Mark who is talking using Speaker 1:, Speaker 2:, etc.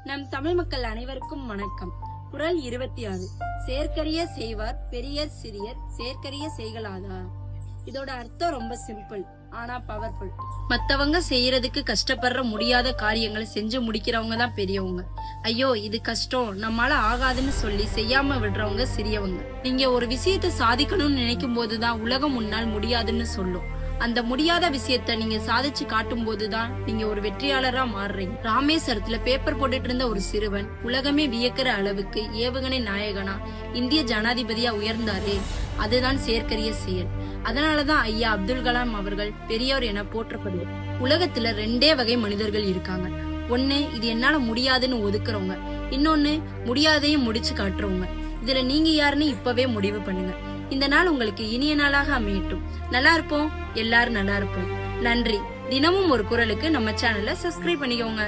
Speaker 1: நம் தமிழ் மக்கள் அனைவருக்கும் வணக்கம். குறள் 26. செயற்கரிய செய்வார் பெரியர் சிறியர் செயற்கரிய செய்கலாதார். இதோட அர்த்தம் ரொம்ப சிம்பிள், ஆனா பவர்ஃபுல். மத்தவங்க செய்யறதுக்கு கஷ்டப்படுற முடியாத காரியங்களை செஞ்சு முடிக்கிறவங்க தான் பெரியவங்க. ஐயோ இது கஷ்டம், நம்மளால ஆகாதுன்னு சொல்லி செய்யாம விடுறவங்க சிறியவங்க. நீங்க ஒரு விஷயத்தை சாதிக்கணும்னு நினைக்கும் போதுதான் உலகம் முன்னால் முடியாதுன்னு சொல்லும். அந்த முடியாத விஷயத்த நீங்க சாதிச்சு காட்டும் போதுதான் நீங்க ஒரு வெற்றியாளரா மாறுறீங்க. ராமேஸ்வரத்துல பேப்பர் போட்டுட்டு இருந்த ஒரு சிறுவன் உலகமே வியக்கிற அளவுக்கு ஏவுகணை நாயகனா இந்திய ஜனாதிபதியா உயர்ந்தாரே, அதுதான் செயற்கரிய செயல். அதனாலதான் ஐயா அப்துல் கலாம் அவர்கள் பெரியவர் என போற்றப்படுவார். உலகத்துல 2 வகை மனிதர்கள் இருக்காங்க. ஒண்ணு இது என்னால முடியாதுன்னு ஒதுக்குறவங்க, இன்னொன்னு முடியாதையும் முடிச்சு காட்டுறவங்க. இதுல நீங்க யாருன்னு இப்பவே முடிவு பண்ணுங்க. இந்த நாள் உங்களுக்கு இனிய நாளாக அமையட்டும். நல்லா இருப்போம், எல்லாரும் நல்லா இருப்போம். நன்றி. தினமும் ஒரு குறளுக்கு நம்ம சேனலை சப்ஸ்கிரைப் பண்ணிக்கோங்க.